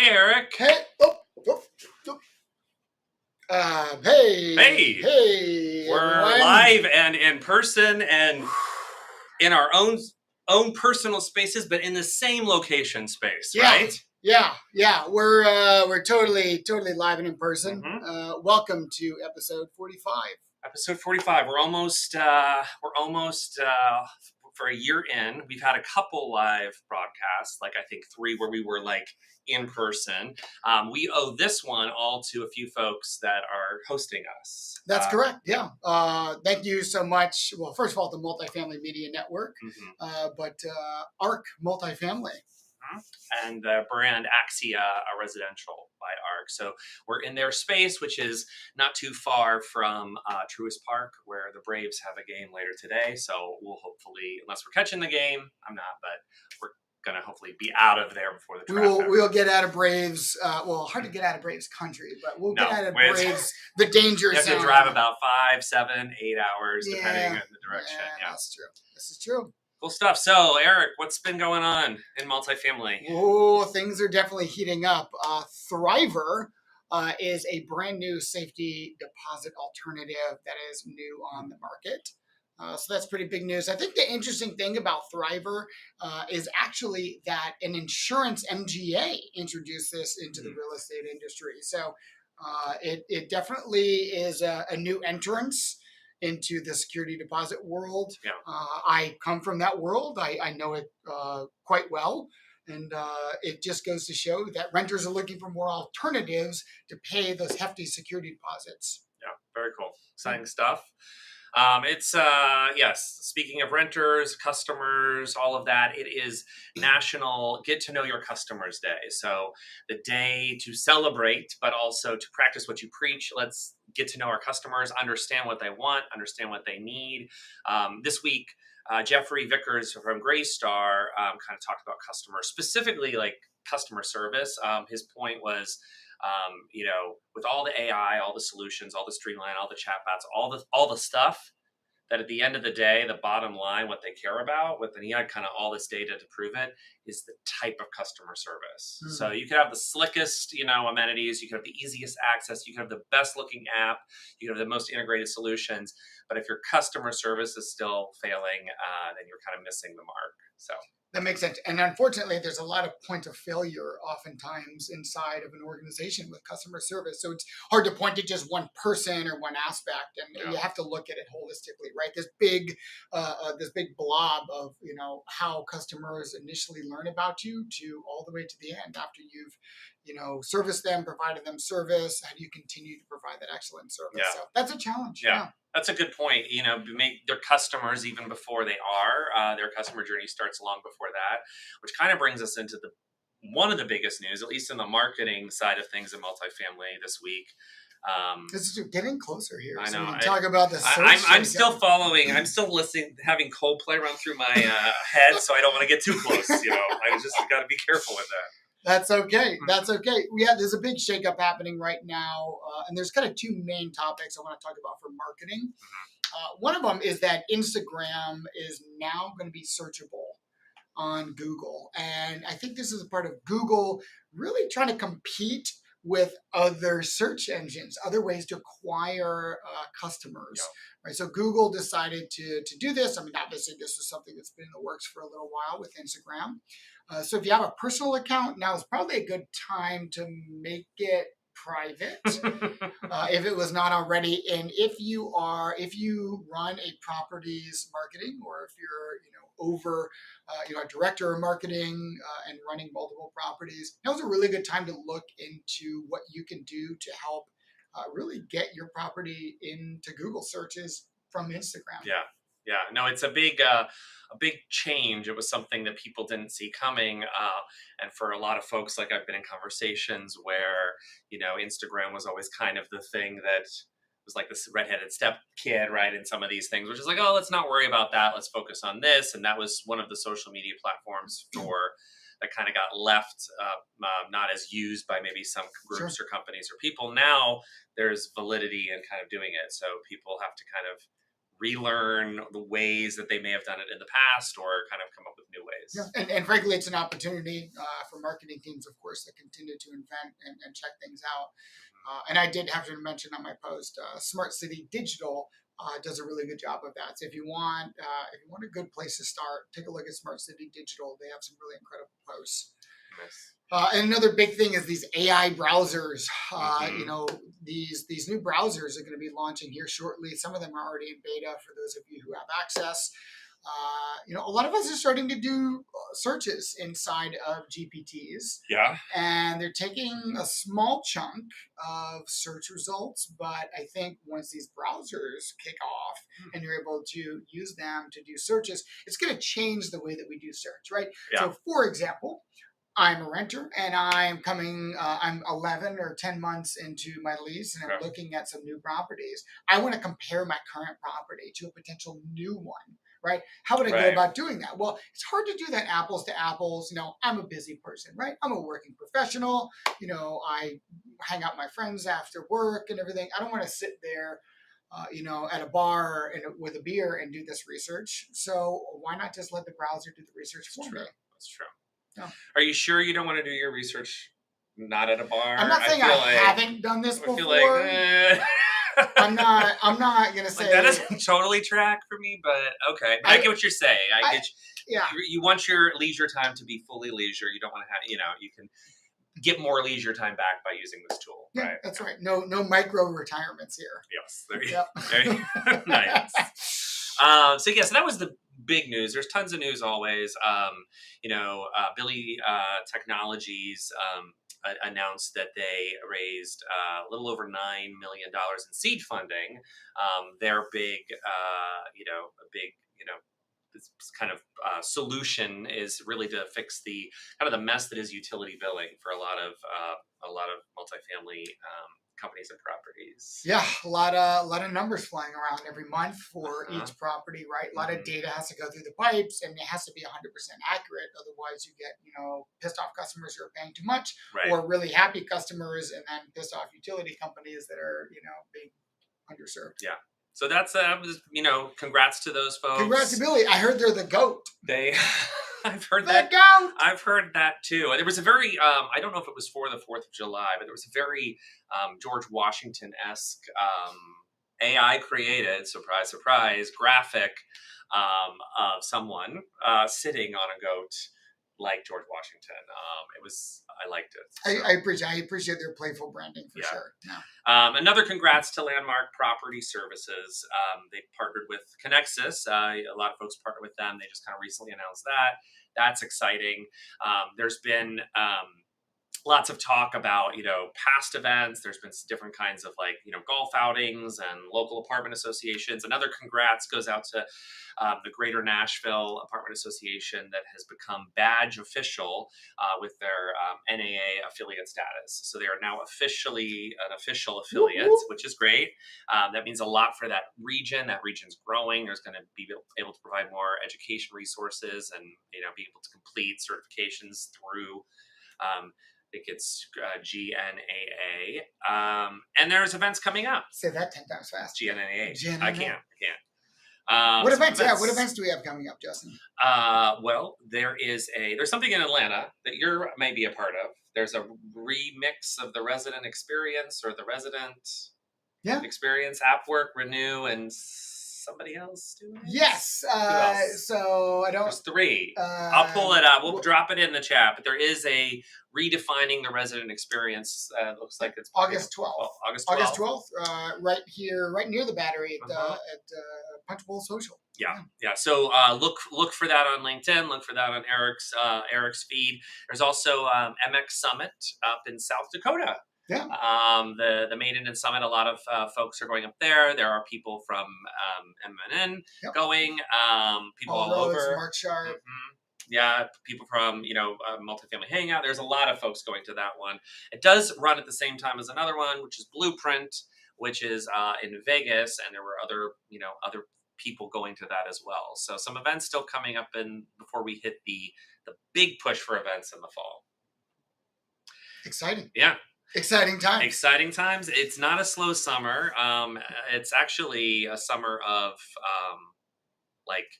Hey, Eric. Hey, Hey. hey, We're everyone. live and in person and in our own personal spaces, but in the same location space, right? Yeah. We're totally live and in person. Welcome to episode 45. Episode 45. We're almost for a year in. We've had a couple live broadcasts, like I think 3 where we were like in person. We owe this one all to a few folks that are hosting us. That's correct. Yeah. Thank you so much. Well, first of all, the Multifamily Media Network, but ARC Multifamily. And the brand Axia Residential by ARC. So we're in their space, which is not too far from Truist Park, where the Braves have a game later today. So we'll hopefully, unless we're catching the game, I'm not, but we're going to hopefully be out of there before the traffic. We'll get out of Braves. Hard to get out of Braves country, but we'll get out of Braves, the danger zone. You have to drive about 5, 7, 8 hours, depending on the direction. Yeah, that's true. This is true. Cool stuff. So, Eric, what's been going on in multifamily? Oh, things are definitely heating up. Thriver is a brand new safety deposit alternative that is new on the market. So that's pretty big news. I think the interesting thing about Thriver is actually that an insurance MGA introduced this into the real estate industry. So it definitely is a new entrance into the security deposit world. Yeah. I come from that world. I know it quite well. And it just goes to show that renters are looking for more alternatives to pay those hefty security deposits. Yeah, very cool. Exciting stuff. Yes, speaking of renters, customers, all of that, it is National Get to Know Your Customers Day. So the day to celebrate, but also to practice what you preach. Let's get to know our customers, understand what they want, understand what they need. This week, Jeffrey Vickers from Greystar kind of talked about customers, specifically like customer service. His point was, with all the AI, all the solutions, all the streamline, all the chatbots, all the stuff, that at the end of the day, the bottom line, what they care about, with the kind of all this data to prove it, is the type of customer service. So you could have the slickest, amenities, you could have the easiest access, you could have the best looking app, you could have the most integrated solutions, but if your customer service is still failing, then you're kind of missing the mark. So that makes sense. And unfortunately, there's a lot of point of failure oftentimes inside of an organization with customer service. So it's hard to point to just one person or one aspect, and you have to look at it holistically, right? This big blob of, how customers initially learn about you to all the way to the end after you've, serviced them, provided them service. How do you continue to provide that excellent service? Yeah. So that's a challenge. Yeah. That's a good point. Make their customers even before they are. Their customer journey starts long before that, which kind of brings us into one of the biggest news, at least in the marketing side of things in multifamily this week. This is getting closer here. I know. So we can talk about this. I'm still following. I'm still listening, having Coldplay run through my head, so I don't want to get too close. I just got to be careful with that. That's okay. That's okay. Yeah, there's a big shakeup happening right now, and there's kind of 2 main topics I want to talk about for marketing. One of them is that Instagram is now going to be searchable on Google, and I think this is a part of Google really trying to compete with other search engines, other ways to acquire customers. Yep. Right. So Google decided to do this. I mean, obviously, this is something that's been in the works for a little while with Instagram. So if you have a personal account, now is probably a good time to make it private if it was not already. And if you run a properties marketing, or if you're over a director of marketing and running multiple properties, now's a really good time to look into what you can do to help really get your property into Google searches from Instagram. Yeah. No, it's a big change. It was something that people didn't see coming. And for a lot of folks, like I've been in conversations where, Instagram was always kind of the thing that was like this redheaded step kid, right? In some of these things, which is like, oh, let's not worry about that. Let's focus on this. And that was one of the social media platforms that kind of got left, not as used by maybe some groups or companies or people. Now there's validity in kind of doing it. So people have to kind of relearn the ways that they may have done it in the past, or kind of come up with new Yeah, ways. and frankly, it's an opportunity for marketing teams, of course, that continue to invent and check things out. And I did have to mention on my post, Smart City Digital does a really good job of that. So if you want a good place to start, take a look at Smart City Digital. They have some really incredible posts. Nice. And another big thing is these AI browsers. Mm-hmm. These new browsers are going to be launching here shortly. Some of them are already in beta for those of you who have access. A lot of us are starting to do searches inside of GPTs, Yeah. and they're taking a small chunk of search results. But I think once these browsers kick off and you're able to use them to do searches, it's going to change the way that we do search, right? Yeah. So, for example, I'm a renter and I'm 11 or 10 months into my lease and I'm Okay. looking at some new properties. I want to compare my current property to a potential new one, right? How would I go Right. about doing that? Well, it's hard to do that apples to apples. I'm a busy person, right? I'm a working professional. I hang out with my friends after work and everything. I don't want to sit there at a bar with a beer and do this research. So why not just let the browser do the research That's for true. me? That's true. Yeah. Are you sure you don't want to do your research not at a I'm bar? not saying I haven't done this I feel like before. I'm not gonna like that say doesn't totally track for me, but okay. But I I, get what you're saying. I I get yeah. you want your leisure time to be fully leisure. You don't want to have, you can get more leisure time back by using this tool, Yeah, right? that's right. No micro retirements here. Yes. There you, Yep. there you Nice. So that was the big news. There's tons of news always. Billy Technologies announced that they raised a little over $9 million in seed funding. Their big, a big, this kind of solution is really to fix the kind of the mess that is utility billing for a lot of multifamily companies and properties. Yeah, a lot of numbers flying around every month for Uh-huh. each property, right? A lot of Mhm. data has to go through the pipes, and it has to be 100% accurate. Otherwise, you get pissed off customers who are paying too much, Right. or really happy customers, and then pissed off utility companies that are being underserved. Yeah. So that's congrats to those Congrats to folks. Billy. I heard they're the goat. They, I've heard The that. goat. I've heard that too. There was a very, I don't know if it was for the 4th of July, but there was a very George Washington esque AI created, surprise, surprise, graphic of someone sitting on a goat like George Washington. I liked it. So. I appreciate their playful branding for sure. Yeah. Another congrats to Landmark Property Services. They partnered with Connexus. A lot of folks partner with them. They just kind of recently announced that. That's exciting. There's been lots of talk about past events. There's been different kinds of golf outings and local apartment associations. Another congrats goes out to the Greater Nashville Apartment Association that has become badge official with their NAA affiliate status. So they are now officially an official affiliate, which is great. That means a lot for that region. That region's growing. There's going to be able to provide more education resources and be able to complete certifications through I think it's GNAA. And there's events coming up. Say that 10 times fast. GNAA. I can't. What events? Yeah, what events do we have coming up, Justin? Well, there's something in Atlanta that you're maybe a part of. There's a remix of the Resident Experience or the Resident Experience, App Work, Renew, and somebody else doing it? Yes. Who else? So I don't. There's 3. I'll pull it up. We'll drop it in the chat. But there is a redefining the resident experience. Looks like it's August 12th. August 12th. August 12th. Right here, right near the Battery at Punch Bowl Social. Yeah. So look for that on LinkedIn. Look for that on Eric's feed. There's also MX Summit up in South Dakota. Yeah. The Maiden and Summit, a lot of folks are going up there. There are people from MNN going. People all over. Mark Sharp. Mm-hmm. Yeah, people from Multifamily Hangout. There's a lot of folks going to that one. It does run at the same time as another one, which is Blueprint, which is in Vegas, and there were other people going to that as well. So some events still coming up before we hit the big push for events in the fall. Exciting. Yeah. Exciting times. Exciting times. It's not a slow summer. It's actually a summer of like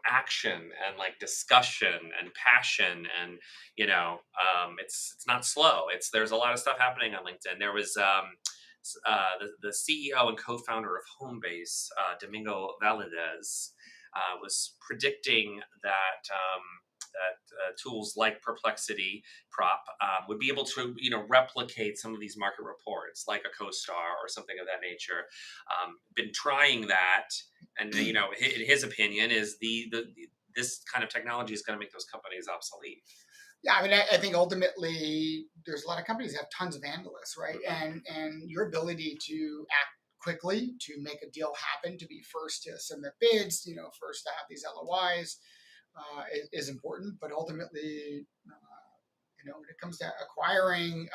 action and like discussion and passion, and it's not slow. There's a lot of stuff happening on LinkedIn. There was the CEO and co-founder of Homebase, Domingo Valadez, was predicting that tools like Perplexity Prop would be able to replicate some of these market reports, like a CoStar or something of that nature. Been trying that, and in his opinion, is this kind of technology is going to make those companies obsolete. Yeah, I mean, I think ultimately there's a lot of companies that have tons of analysts, right? And your ability to act quickly, to make a deal happen, to be first to submit bids, first to have these LOIs, is important. But ultimately, when it comes to acquiring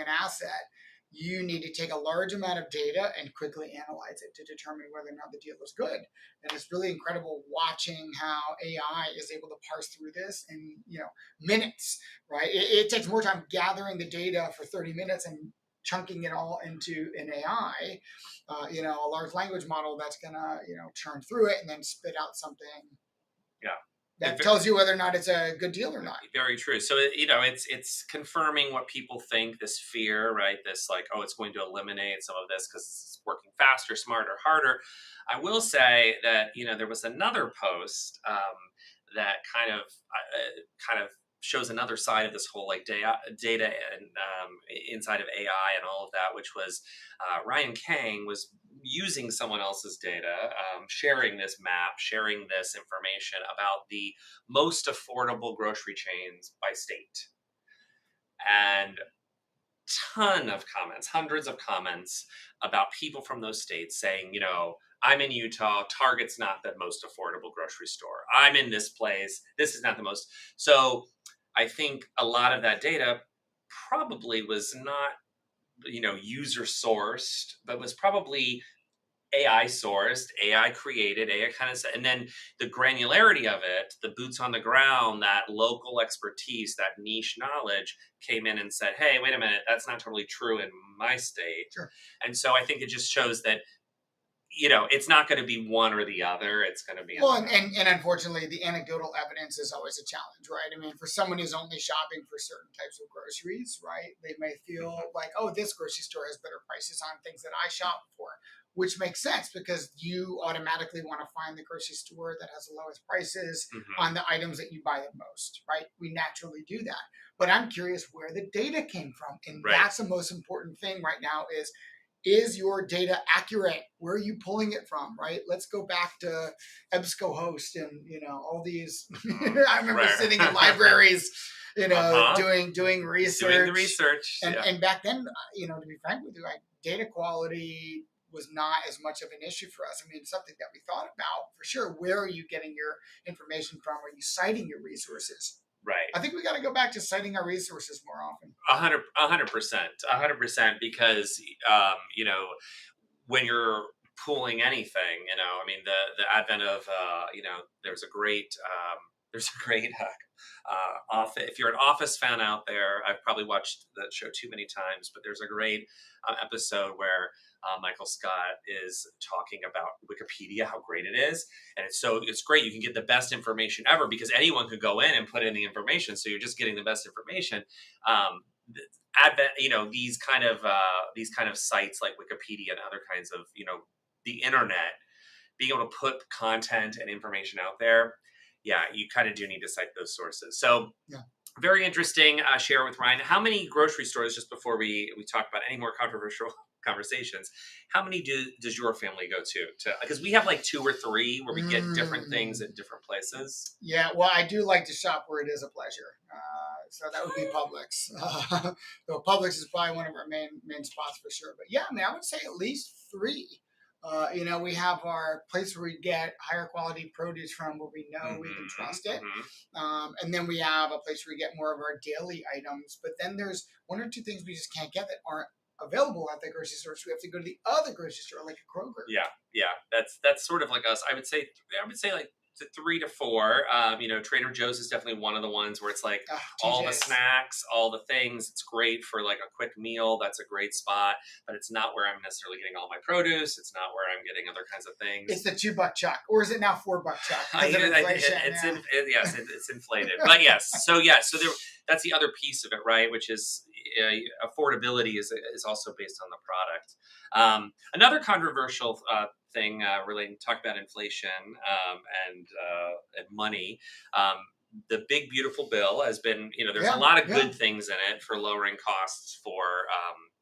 an asset, you need to take a large amount of data and quickly analyze it to determine whether or not the deal is good. And it's really incredible watching how AI is able to parse through this in minutes. Right? It takes more time gathering the data for 30 minutes and chunking it all into an AI, a large language model that's gonna churn through it and then spit out something. Yeah. That tells you whether or not it's a good deal or not. Very true. So it's confirming what people think. This fear, right? This like, oh, it's going to eliminate some of this because it's working faster, smarter, harder. I will say that there was another post that kind of shows another side of this whole like data and inside of AI and all of that, which was Ryan Kang was using someone else's data, sharing this map, sharing this information about the most affordable grocery chains by state, and ton of comments, hundreds of comments about people from those states saying, I'm in Utah, Target's not the most affordable grocery store. I'm in this place, this is not the most. So I think a lot of that data probably was not, user sourced, but was probably AI sourced, AI created, AI kind of, and then the granularity of it, the boots on the ground, that local expertise, that niche knowledge came in and said, hey, wait a minute, that's not totally true in my state. Sure. And so I think it just shows that, it's not going to be one or the other. It's going to be. Well, and unfortunately, the anecdotal evidence is always a challenge, right? I mean, for someone who's only shopping for certain types of groceries, right, they may feel like, oh, this grocery store has better prices on things that I shop for, which makes sense because you automatically want to find the grocery store that has the lowest prices on the items that you buy the most, right? We naturally do that. But I'm curious where the data came from. And that's the most important thing right now is your data accurate? Where are you pulling it from, right? Let's go back to EBSCOhost and, all these. I remember sitting in libraries, doing research. Doing the research. And back then, to be frank with you, data quality was not as much of an issue for us. I mean, it's something that we thought about for sure. Where are you getting your information from? Are you citing your resources? Right. I think we got to go back to citing our resources more often. 100%, because when you're pooling anything, I mean, the advent of there's a great office. If you're an Office fan out there, I've probably watched that show too many times, but there's a great episode where Michael Scott is talking about Wikipedia, how great it is, and it's great. You can get the best information ever because anyone could go in and put in the information, so you're just getting the best information. These kind of sites like Wikipedia and other kinds of the internet, being able to put content and information out there. Yeah, you kind of do need to cite those sources. So, very interesting. Share with Ryan. How many grocery stores, just before we talk about any more controversial conversations, how many does your family go to? Because we have like 2 or 3 where we get different things at different places. Yeah, well, I do like to shop where it is a pleasure. So that would be Publix. Though Publix is probably one of our main spots for sure. But yeah, I mean, I would say at least 3. We have our place where we get higher quality produce from, where we know we can trust it. And then we have a place where we get more of our daily items. But then there's 1 or 2 things we just can't get that aren't available at the grocery store. So we have to go to the other grocery store, like a Kroger. Yeah. That's sort of like us. I would say like to 3 to 4. Trader Joe's is definitely one of the ones where it's like all the TJ's. snacks, all the things. It's great for like a quick meal. That's a great spot, but it's not where I'm necessarily getting all my produce. It's not where I'm getting other kinds of things. It's the $2 chuck, or is it now $4 chuck? Because of inflation. Yes, it's inflated. But yes, so that's the other piece of it, right? Which is affordability is also based on the product. Another controversial thing relating, talk about inflation and money. The big beautiful bill has been, there's a lot of good things in it for lowering costs for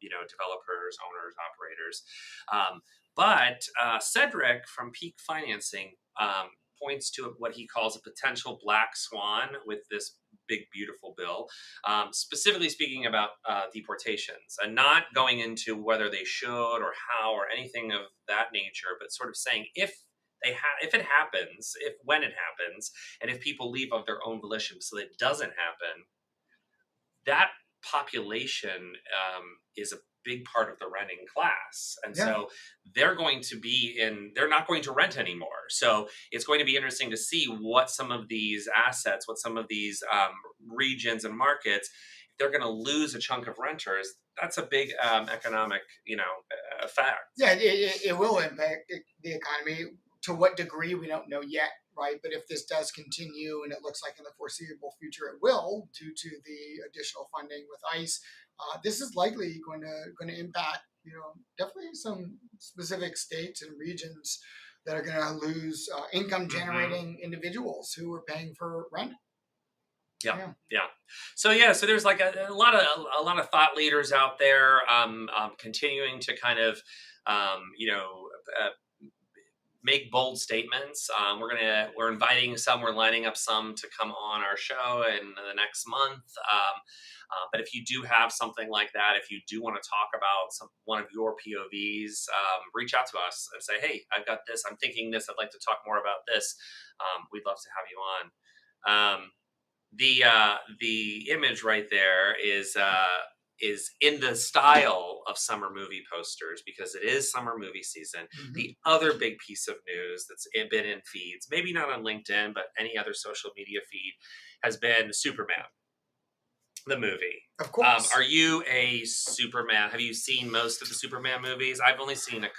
developers, owners, operators. But Cedric from Peak Financing points to what he calls a potential black swan with this big beautiful bill, specifically speaking about deportations, and not going into whether they should or how or anything of that nature, but sort of saying if it happens, when it happens, and if people leave of their own volition, so that it doesn't happen, that population is a big part of the renting class, and so they're not going to rent anymore. So it's going to be interesting to see what some of these assets, what some of these regions and markets, if they're going to lose a chunk of renters. That's a big economic effect. Yeah, it will impact the economy. To what degree, we don't know yet, right? But if this does continue, and it looks like in the foreseeable future it will, due to the additional funding with ICE, this is likely going to impact, definitely some specific states and regions that are going to lose income generating individuals who are paying for rent. Yeah. So there's like a lot of thought leaders out there continuing to kind of make bold statements. We're inviting some, we're lining up some to come on our show in the next month. But if you do have something like that, if you do want to talk about one of your POVs, reach out to us and say, hey, I've got this, I'm thinking this, I'd like to talk more about this. We'd love to have you on. The image right there is in the style of summer movie posters, because it is summer movie season. Mm-hmm. The other big piece of news that's been in feeds, maybe not on LinkedIn, but any other social media feed, has been Superman, the movie. Of course. Are you a Superman? Have you seen most of the Superman movies? I've only seen the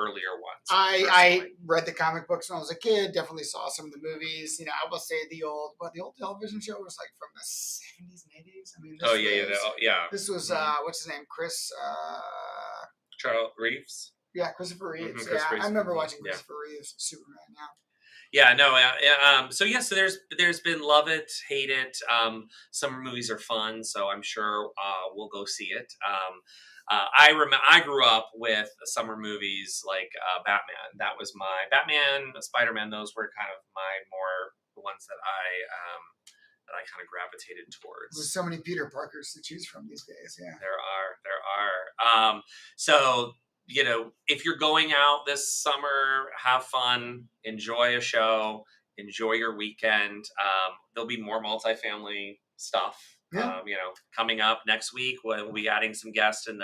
earlier ones. I read the comic books when I was a kid. Definitely saw some of the movies. I will say the old television show was like from the 70s and 80s. I mean, this was what's his name? Charles Reeves. Yeah, Christopher Reeves. Mm-hmm, I remember watching Christopher Reeves Superman. So there's been love it, hate it. Some movies are fun, so I'm sure we'll go see it. I grew up with summer movies like Batman. That was my Batman, Spider-Man. Those were kind of the ones that I kind of gravitated towards. There's so many Peter Parkers to choose from these days. Yeah, there are. So if you're going out this summer, have fun, enjoy a show, enjoy your weekend. There'll be more multifamily stuff. Yeah. Coming up next week. We'll be adding some guests in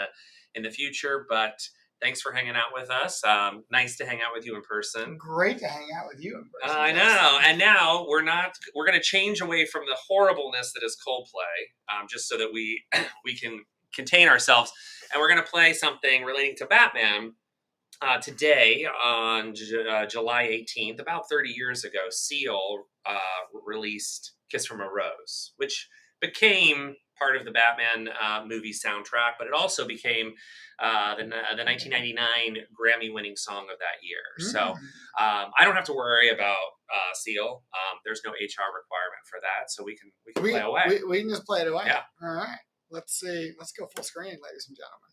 the future, but thanks for hanging out with us. Nice to hang out with you in person. Great to hang out with you in person. I know. And now we're going to change away from the horribleness that is Coldplay, just so that we can contain ourselves. And we're going to play something relating to Batman. Today, on July 18th, about 30 years ago, Seal released Kiss from a Rose, which became part of the Batman movie soundtrack, but it also became the 1999 Grammy-winning song of that year. Mm-hmm. So I don't have to worry about Seal. There's no HR requirement for that, so we can play away. We can just play it away. Yeah. All right. Let's see. Let's go full screen, ladies and gentlemen.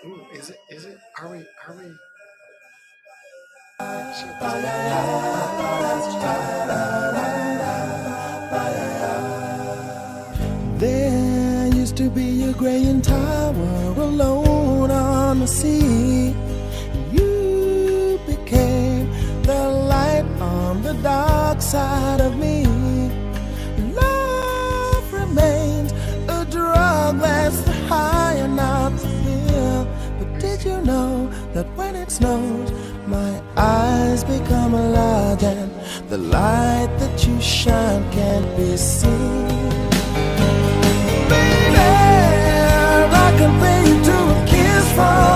Ooh, is it? Are we? There used to be a graying tower alone on the sea. You became the light on the dark side of me. Love remains a drug that's the high and not the pill. that when it snows, my eyes become large and the light that you shine can't be seen. Baby, I can pay you to a kiss from